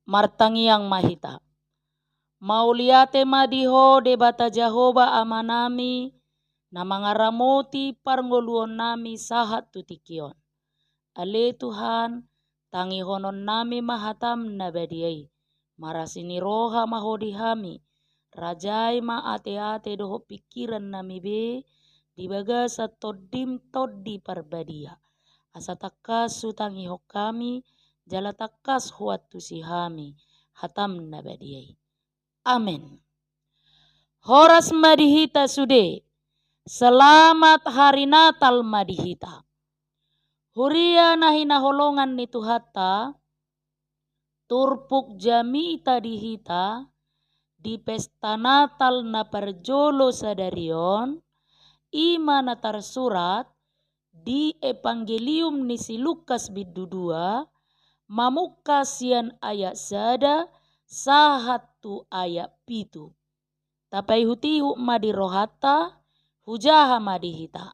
martangiang mahita. Mauliate madiho debata Jahoba amanami na mga ramoti parngoluon nami sahat tutikion. Ale Tuhan tangihonon nami mahatam na badiay. Marasini roha mahodihami. Rajai ma ate-ate doho pikiran nami be. Dibaga sa toddim toddi parbadia. Asa takas sutangiho kami. Jala takas huat tusihami. Hatam na badiay. Amin. Horas madihita sude. Selamat hari Natal madihita. Huria na hinaholongan ni Tuhata. Turpuk jamita dihita. Di pesta Natal na parjolo sadarion. Ima na tarsurat. Di Evangelium ni si Lukas bidudua. Mamukas yan ayat sada. Sahatu ayat pitu. Tapai hutihu madirohata. Hujaha madihita.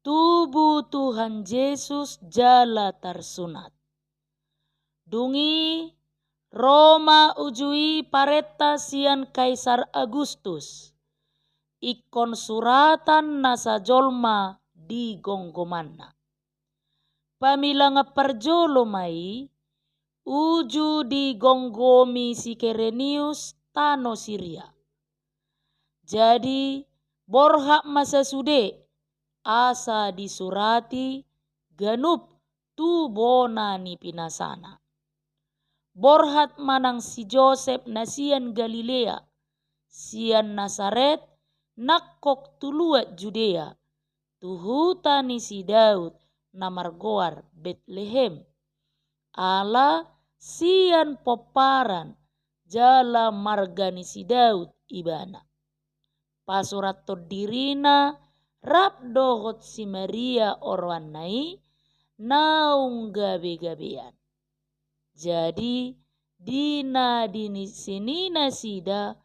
Tubuh Tuhan Yesus jala tarsunat. Dungi Roma ujui pareta sian Kaisar Agustus. Ikon suratan nasa jolma di gonggomanna. Pamila nga parjolo mai. Uju di gonggomi si Kerenius tano Syria. Jadi borhak masa sude asa disurati ganup tu bona ni pinasana. Borhat manang si Joseph na sian Galilea, sian Nazaret nakkok tuluat Judea, tuhuta ni si Daud na margoar Bethlehem. Ala sian poparan jala margani si Daud ibana. Pasurat dirina rap dohot si Maria orwanai naung gabe-gabean. Jadi dina dini sini nasida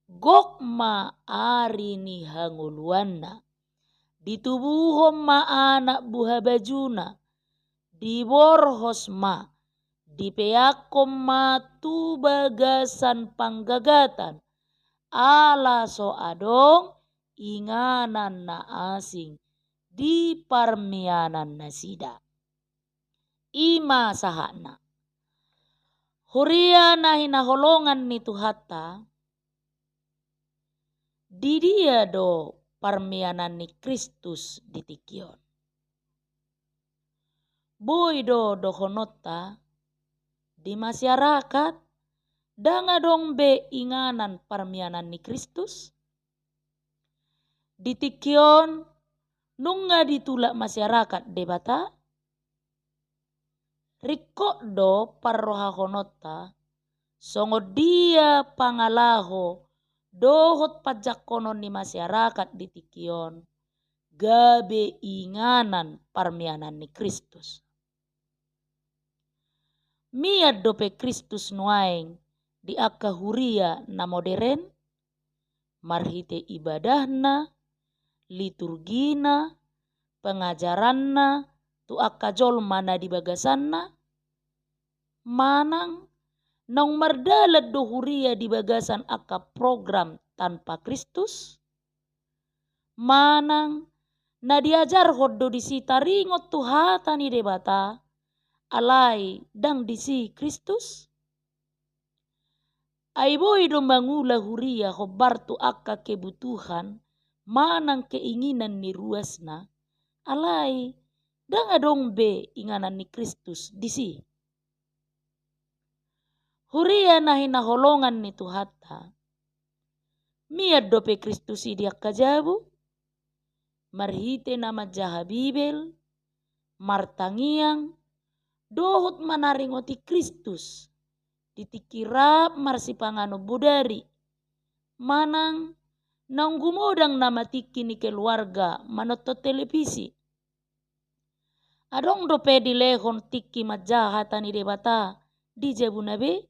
gokma ari ni hanguluanna. Ditubuhom ma anak buha bajuna. Diborhos ma. Dipeakom ma tu bagasan panggagatan. Ala so adong inganan na asing di parmianan na sida. Ima sahana. Huria na hinaholongan ni Tuhata. Di dia do parmianan ni Kristus ditikion. Boy do dohonota di masyarakat. Danga dong be inganan parmianan ni Kristus. Ditikion nunga ditulak masyarakat debata. Rikok do parroha honota. Songo dia pangalaho dohot pajak konon ni masyarakat ditikion. Gabe inganan parmianan ni Kristus. Miad dope Kristus nuaing. Di akka huria na modern, marhite ibadahna, liturgina, pengajaranna, tu akka jolma na dibagasanna, manang nang mardalad do huria dibagasan akka program tanpa Kristus, manang na diajar hoddo disi taringot tuhata ni debata, alai dang disi Kristus. Aiboy do mangula huria hobartu akka kebutuhan manang keinginan ni ruasna alai danga dong be inganan ni Kristus disi. Huria na hinaholongan ni Tuhata miad dope Kristus idiak kajabu marhite nama jaha Bibel martangiang dohot manaringoti Kristus. Ditikirap marsipangano budari. Manang nanggumodang nama tiki ni keluarga manoto televisi. Adong dope dilehon tiki majahatan ni debata di jabunabe.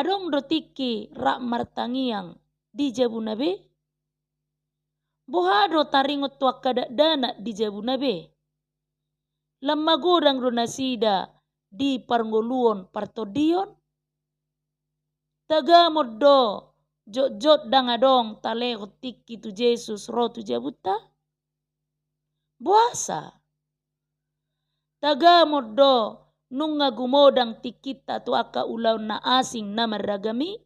Adong do tiki rak martangiang di jabunabe. Bohado taringot tuak kadak dana di jabunabe. Lamagodang do nasida di parngoluon partodion. Tagamod do jot dangadong talehot tikki tu Jesus ro tu jabuta. Buasa. Tagamod do nung ngagumodang tikita tu aka ulaw na asing na maragami.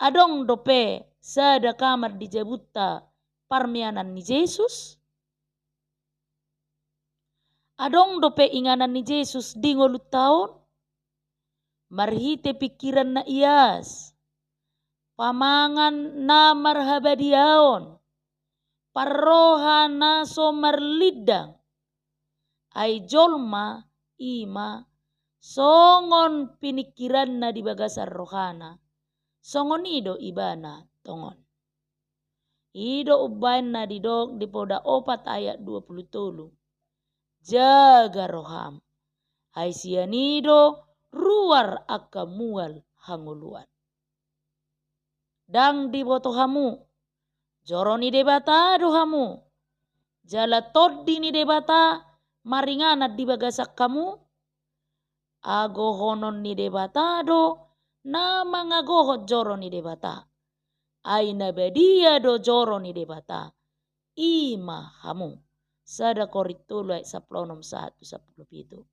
Adong dope sada kamar di jabuta parmianan ni Jesus. Adong dope inganan ni Jesus di ngulut taon. Marhite pikiran na iyas. Pamangan na marhabadiaon. Parroha na somarlidang. Ay jolma ima songon pinikiran na di bagasar rohana. Songon ido ibana tongon. Ido ubain na didok di poda 4 ayat 23. Jaga roham. Hai sianido ruar aka mual hanguluan. Dang di boto hamu. Joroni debata do hamu. Jala toddi ni debata maringanat di bagasak kamu. Agohonon ni debata do na mangagohot joroni debata. Aina badia do joroni debata. Ima hamu. Sada koritulo ay saplonom 1:17.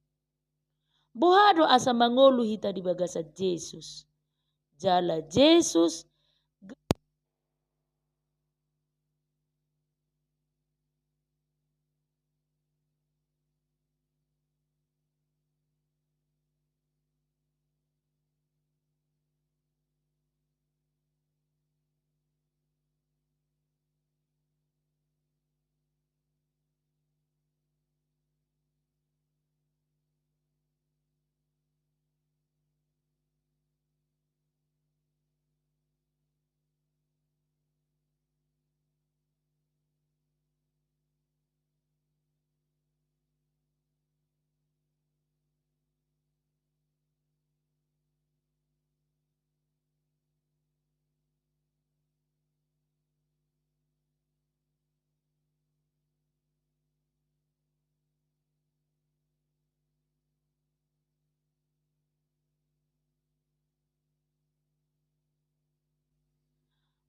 Buhado asa mangolu hita di bagasa Jesus. Jala Jesus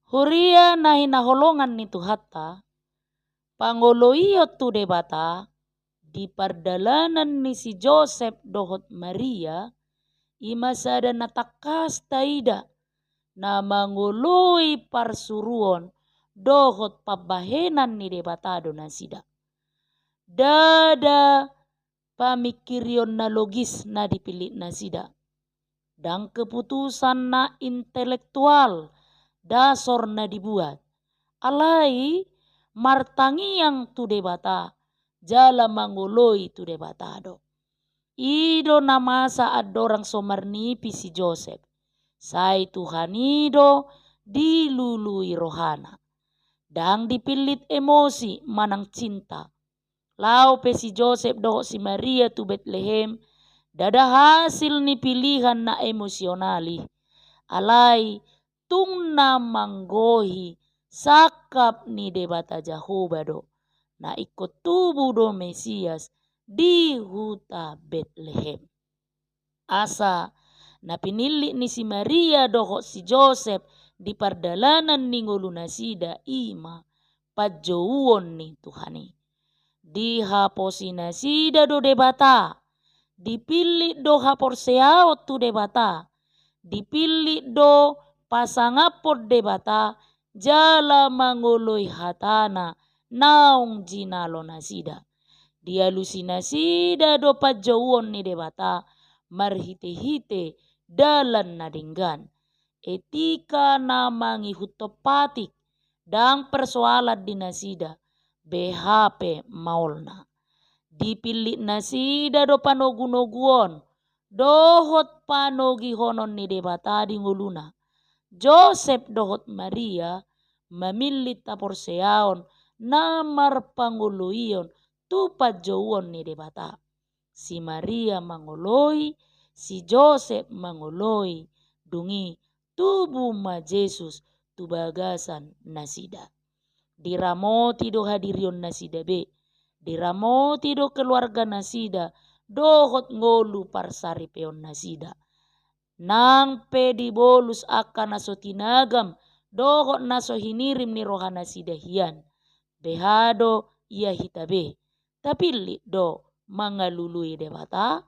huria na hinaholongan ni Tuhata, pangoloiyo tu debata, di pardalanan ni si Joseph dohot Maria, imasada natakas taida, na mangului parsuruon dohot pabahenan ni debatado na sida. Dada pamikirion na logis na dipilih na sida. Dan keputusan na intelektual dasor na dibuat. Alai martangiang tu debata jala mangoloi tu debatado. Ido namasa adorang somarnipi si Joseph. Sai Tuhanido dilului rohana. Dang dipilit emosi manang cinta. Lau pe si Joseph doho si Maria tu Bethlehem. Dada hasil ni pilihan na emosionali. Alai tung na manggohi sakap ni debata Jehovah do. Na ikut tubuh do Mesias di huta Bethlehem. Asa na pinili ni si Maria doho si Joseph di pardalanan ni ngulunasida ima pajouon ni Tuhani. Di haposinasida do debata. Dipilih do haporseao tu debata. Dipilih do pasangapod debata. Jala mangoloi hatana naung jinalo nasida. Dialusinasida do pajouon ni debata. Marhite-hite dalan nadinggan. Etika na mangihutopatik. Dang persoalan dinasida. BHP maulna. Dipilih nasida do panogunoguon. Dohot panogihonon ni debata di nguluna. Joseph dohot Maria mamilit taporseaon namar panguluion tu pajouon ni debata. Si Maria mangoloi, si Joseph mangoloi. Dungi tubuh ma Jesus tu bagasan nasida. Diramoti do hadirion nasida be. Diramoti do keluarga nasida dohot ngolu parsari peon nasida. Nang pedi bolus akan naso tinagam dohot naso hinirim ni rohana sida hian. Behado ia hitabe. Tapili do mangalului debata,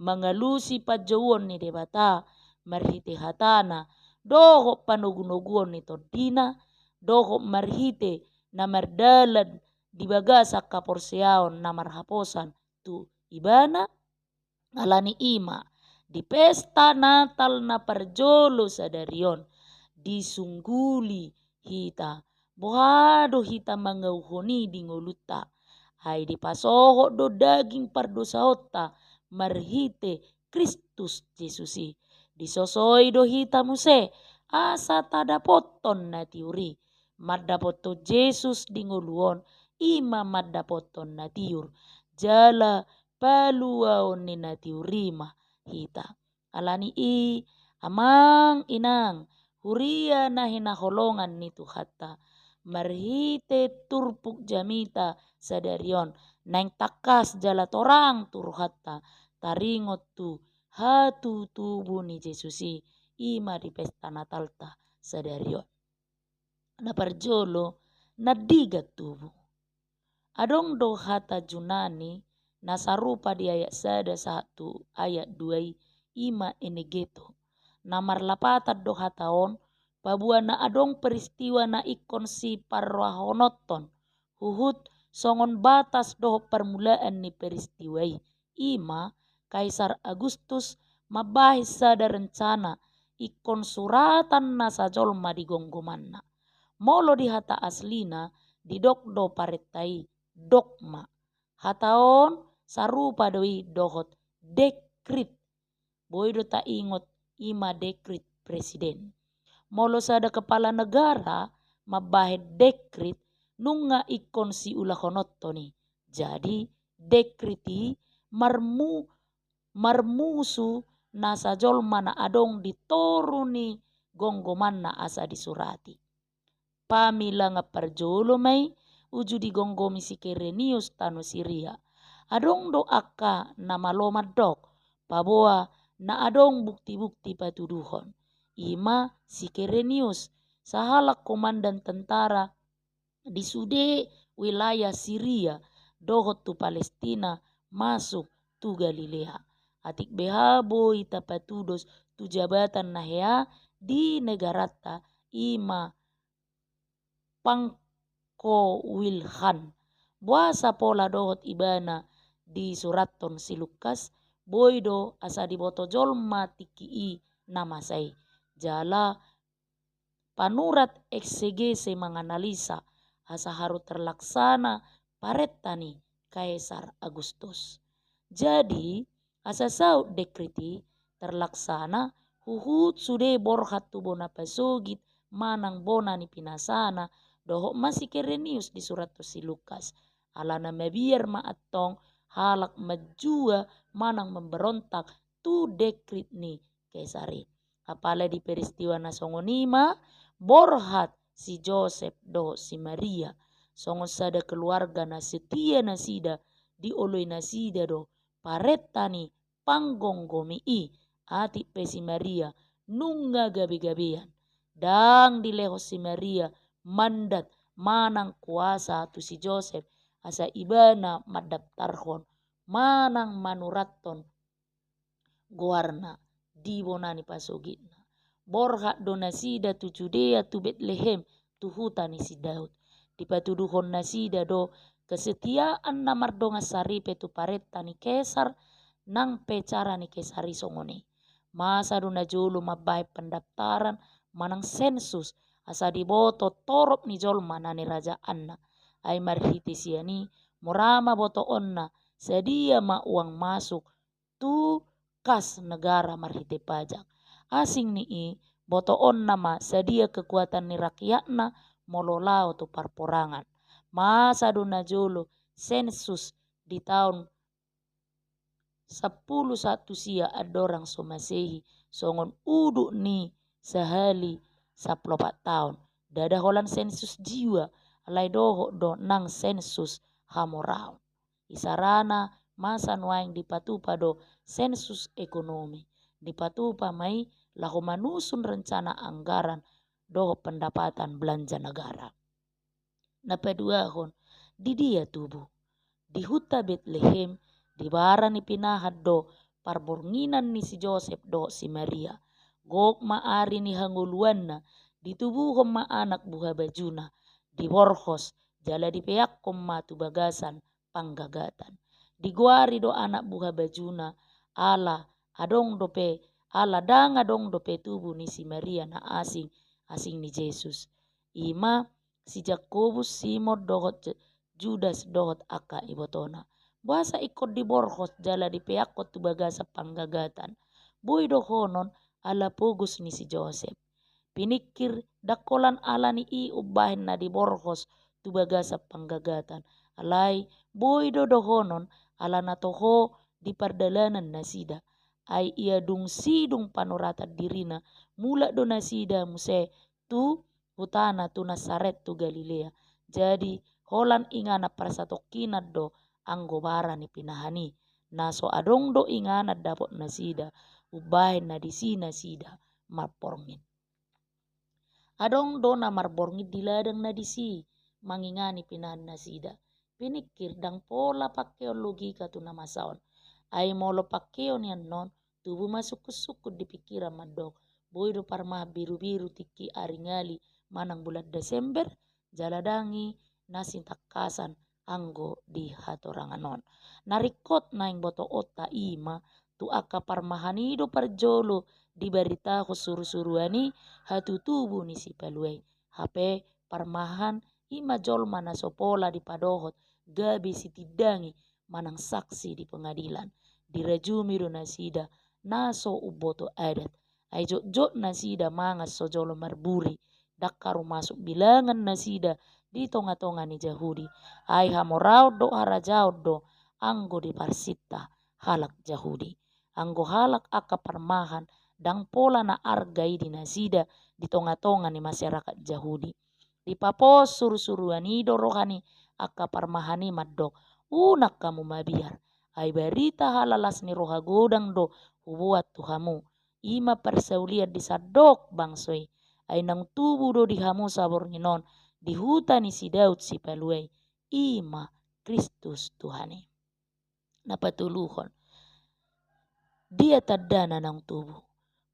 mangalusi pajauan ni debata, marhite hatana, doho panugunuguan ni tordina, doho marhite na mardalad di bagasa kaporseaon na marhaposan tu ibana, alani ima, di pesta natal na parjolo sadarion, disungguli hita, bohado hita mangauhoni di ngoluta, hai di pasoho do daging pardosaota, marhite Kristus Yesusi, disosoi do hita muse, asa tadapoton na tiuri, madapoto Yesus di ngoluon, ima madapoton na tiur, jala paluaon ni na tiurima hita. Alani i amang inang huria na hinaholongan ni Tuhata, marhite turpuk jamita sadarion, nang takas jala torang turuhata, taringot tu hatu tubuh ni Yesusi, ima di pesta natalta sadarion. Na parjolo na digat tubuh. Adong do hata junani na sarupa di ayat 1 ayat 2 ima enegeto. Na marlapatat do hataon pabuan na adong peristiwa na ikon si parwahonoton huhut songon batas do permulaan ni peristiwai. Ima Kaisar Agustus mabahis sada rencana ikon suratan na sajolma di gonggomanna. Molo di hata aslina di dokdo paretai dogma. Hataon sarupa doi dohot dekrit. Boydo ta ingot ima dekrit presiden. Molo sada kepala negara mabahid dekrit nunga ikon si ulahonotoni. Jadi dekriti marmusu na sajolma na adong ditoruni gonggoman na asa disurati. Pamila nga parjolo may uju di gonggomi si Kerenius tano Siria. Adong do akka na malomadok paboa na adong bukti-bukti patuduhon. Ima si Kerenius sahalak komandan tentara di sude wilayah Syria dohot tu Palestina masuk tu Galilea. Atik behabo ita patudos tu jabatan nahea di negarata ima pangko wilhan. Buasa pola dohot ibana di suraton si Lukas boydo asa diboto jolma tiki namasai. Jala panurat eksegese menganalisa asa harus terlaksana paretani Kaisar Agustus. Jadi asa saut dekreti terlaksana huhut sude borhat tu bona pasogit manang bona ni pinasana dohok masih Kerenius di surat si Lukas. Alana mabiar maatong halak majua manang memberontak tu dekrit ni Kaisari. Apalagi di peristiwa nasongonima borhat si Joseph do si Maria songon sada keluarga na setia nasida di oloi nasida do paretani panggonggomi i ati pe si Maria nunga gabe-gabean dang dileho si Maria mandat manang kuasa tu si Joseph asa ibana madaptarhon manang manuraton goarna di bonani pasogitna. Borhat do nasida tu Judea tu Betlehem tu hutan si Daud. Dipatuduhon nasida do kesetiaan na mardonga saripe tu paretta ni Kesar nang pecara ni Kesari songone. Masa do najulu mabai pendaftaran manang sensus asa diboto torop ni jolma nani raja anna. Ay marhiti siani murama boto onna sedia ma uang masuk tu kas negara marhite pajak. Asing ni boto on nama sedia kekuatan ni rakyatna mololao tu parporangan. Masa do najulu sensus di tahun 11 sia adorang somasehi songon udu ni sehali 14 tahun. Dada holan sensus jiwa alai doho do nang sensus hamorau. Isarana masa nuaing dipatupa do sensus ekonomi. Dipatupa mai lahu manusun rencana anggaran do pendapatan belanja negara. Napaduahon di dia tubuh. Di huta Bethlehem di bara ni pinahat do parbornginan ni si Joseph do si Maria. Gok maari ni hanguluan na ditubuhom ma anak buha bajuna di borhos jala di peyak matu bagasan panggagatan. Diguari do anak buha bajuna ala adong dope ala dang adong dope tubuh ni si Maria na asing ni Yesus. Ima si Jakobus Simon dohot Judas dohot aka ibotona. Buasa ikut di borhos jala di peakot tu bagasa panggagatan. Boy dohonon ala pogus ni si Joseph. Pinikir dakolan ala ni i ubahin na di borhos tu bagasa panggagatan. Alay boy dohonon ala natoho di pardalanan nasida. Ay ia dung sidung panorata dirina mula do nasida muse tu hutana tu Nasaret tu Galilea. Jadi holan ingana prasatokinad do anggo bara ni pinahani. Naso adong do inganad dapot nasida ubahin na disi nasida marporngin. Adong do na marborngit di ladang na disi mangingani pinahan nasida. Pinikir dang pola pakeo logika tu namasaon. Ay molo pakeo niyan non tubuh masuk kusukut di pikiran madok. Boy do parmah biru-biru tiki aringali manang bulan Desember jaladangi nasin takasan anggo di hatoranganon. Narikot na ing boto ota ima tu aka parmahanido parjolo di berita suru-suruani hatu tubuh ni si Paluay. Hape parmahan ima jolma na sopola di padohot gabi si tidangi manang saksi di pengadilan. Dirajumi do nasida naso uboto adat. Ay jok nasida mangas sojolo marburi dakaru masuk bilangan nasida di tonga-tonga ni Jahudi. Ay hamoraud do harajaud do anggo di parsita halak Jahudi. Anggo halak aka parmahan dang pola na argai di nasida di tonga-tonga ni masyarakat Jahudi. Di papos suru-suruani do rohani aka parmahani maddok. Unak kamu mabiar. Ay berita halalas ni roha godang do hubuat tuhamu. Ima persauliat di sadok bangsoy. Ay nang tubuh do dihamu sabor nginon di huta ni si Daud si Paluay. Ima Kristus Tuhani. Napatuluhon. Dia tadana ng tubuh.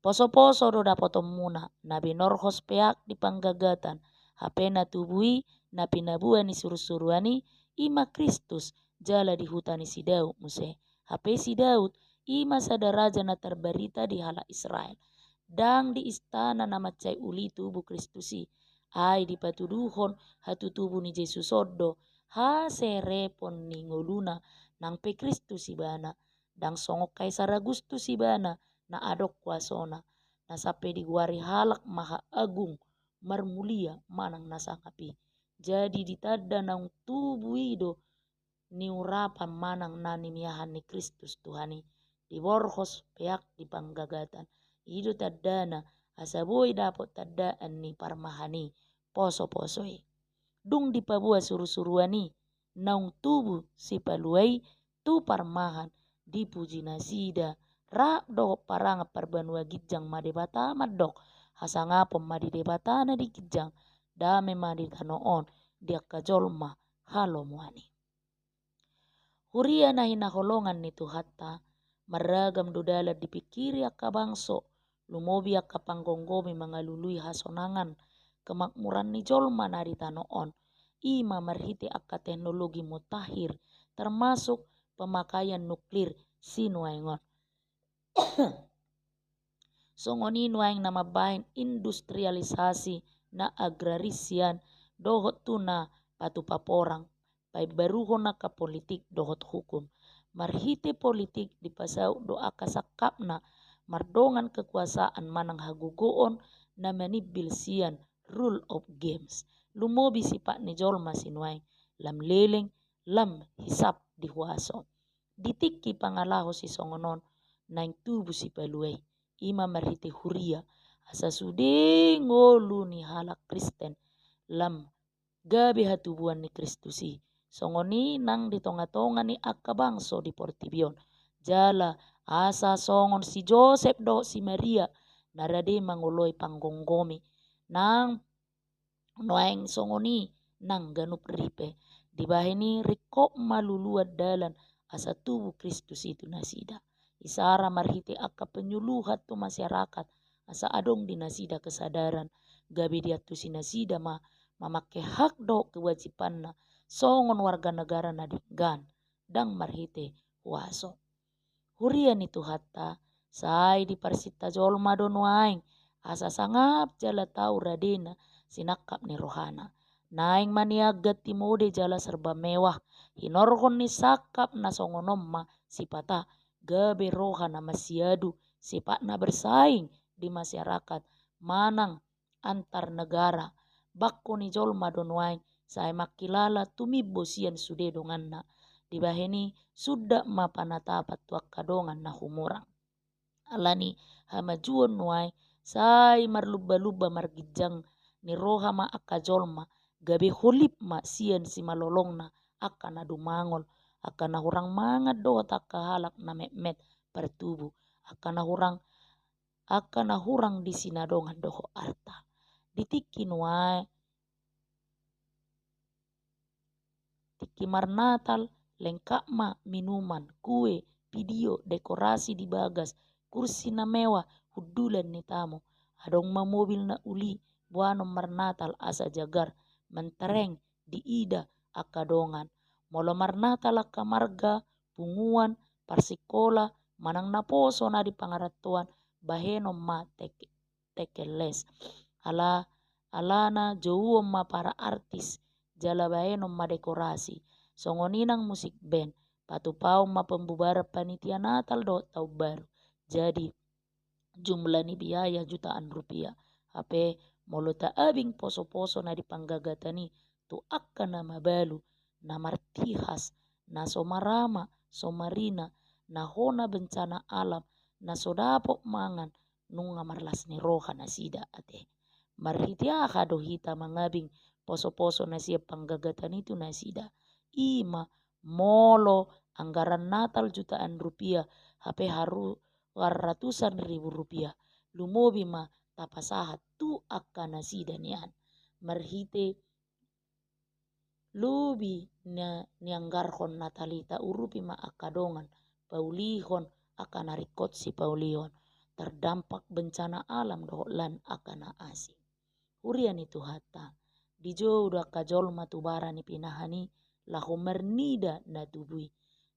Poso-poso do dapotom muna na binorhos peak di panggagatan. Hape na tubui na pinabuan ni surusuruani ima Kristus jala di huta ni si Daud muse. Hape si Daud ima sadaraja na terberita di hala Israel. Dang di istana na macay uli tubuh Kristusi. Ay di patuduhon hatu tubuh ni Jesus oddo. Ha serepon ni ngoluna nang pe Kristus ibana. Dang songok kay Saragustus ibana na adok kwasona. Nasape diguari halak maha agung marmulia manang nasangapi. Jadi ditada nang tubuh ido ni urapan manang nanimiyahan ni Kristus Tuhani. Di borhos peak di panggagatan. Ido tadana asaboy dapot tadaan ni parmahani poso-posoi. Dung di pabua suru-suruani naung tubuh si Paluay tu parmahan dipuji nasida rak do parang parbanua gijang madebata madok hasangapom madidebatana di gijang dame maditanoon dia kajolma halo muani. Huria na hinaholongan ni Tuhatta maragam dudala dipikiri akka bangso lumobi akka panggonggomi mga lului hasonangan kemakmuran ni jolma na ditanoon ima marhiti akka teknologi mutakhir termasuk pemakaian nuklir sinuaingon. Songonin waing na mabahin industrialisasi na agrarisian dohot tuna patupaporang pay baruhon na ka politik dohot hukum. Marhiti politik di pasau do akasakap na mardongan kekuasaan manang hagugoon na manibilsian rule of games. Lumobi si Pak ni jolma sinuay lam leleng lam hisap di huaso. Ditiki pangalaho si songonon na tubuh si Paluay. Ima marhiti huria asa sude ngolu ni halak Kristen lam gabi hatubuan ni Kristusi Songoni nang di tonga-tonga ni akka bangso di Portibion. Jala asa songon si Joseph do si Maria narade manguloi panggonggomi nang noeng songoni nang ganup ripe. Dibahini riko maluluad dalan asa tubuh Kristus itu nasida. Isara marhite akka penyuluhat tu masyarakat asa adong di nasida kesadaran gabe dia tu si nasida mamakai hak do kewajibanna songon warga negara nadinggan dang marhite waso. Hurian itu hatta sai di parsita jolma don waing asa sangap jala tau radena sinakap ni rohana. Naing maniagat timode jala serba mewah hinorhon ni sakap na songonomma sipata gabe rohana masiadu sipatna bersaing di masyarakat manang antar negara bakko ni jolma don waing saya makilala tumibo sian sude donganna dibaheni sudah mapanatapat tuak kadongan na humurang alani hamajuon waing sai marluba-luba margijang ni roha ma akka jolma gabe holip ma sian si malolongna akka na dumangol akka na hurang mangat do takka halak na met pertubuh akka na hurang di sinadongan doho arta ditikin wae tiki marnatal lengkap ma minuman kue video dekorasi di bagas kursi na mewah hudulan ni tamu adong ma mobil na uli buano marnatal asa jagar mentereng di ida akadongan molo marnatal akka marga punguan parsikola manang na poso na di pangaratuan baheno ma tekeles alana jauh ma para artis jala baheno ma dekorasi songoninang musik band patupau ma pembubaran panitia Natal do tahun baru jadi jumlah ni biaya jutaan rupiah hape molo ta abing poso-poso na di panggagatani tu akka na mabalu na martihas na somarama somarina na hona bencana alam na sodapok mangan nunga marlas ni roha na sida ate marhitia kado hita mangabing poso-poso na siya panggagatan itu na sida ima molo anggaran Natal jutaan rupiah hape ratusan ribu rupiah lumobi ma tapasahat tu akka na sida nian marhite lubi na nianggarhon Natalita urupi ma akadongan paulihon akan narikot si paulihon terdampak bencana alam dohlan akan asing. Hurian itu hatta dijo udah kajol matubara ni pinahani lahu mernida na tubui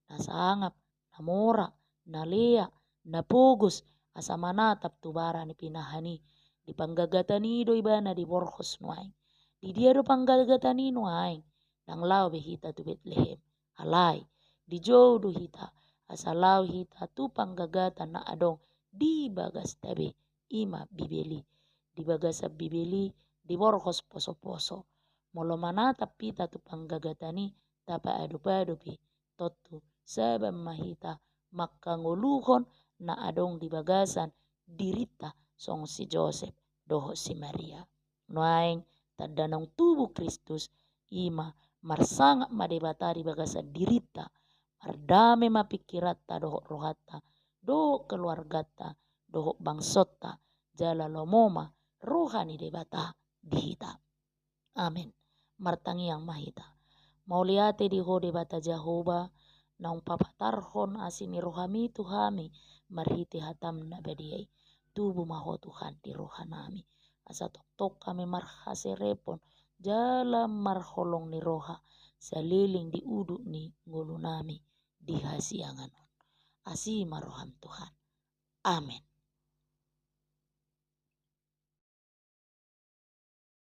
na sangap na mora na lea na pogos asa manatap tubara ni pinahani di panggagatani do ibana di borhos nuaing di dia do panggagatani nuaing nang lau behita tu Betlehem alai dijo do hita asa lau hita tu panggagatan na adong di bagas tabe ima bibeli di bagas bibeli di borhos poso-poso molo manatap pita tu panggagatani tapa adu-adupi totu sabab mahita makanguluhon na adong di bagasan dirita song si Joseph doho si Maria nuaing tadanong tubuh Kristus ima marsangak madebata di bagasan dirita mardame mapikirata doho rohata do keluargata doho bangsota jala lomoma rohani debata dihita amin martangi yang mahita mauliate di hode bata Jahoba naung papatarhon asini rohami tuhami marhiti hatam nabadiai tubuh maho Tuhan di rohanami asa tok kami marhase repon jala marholong ni roha saliling di uduk ni ngulunami di hasiangan asi maroham Tuhan amin.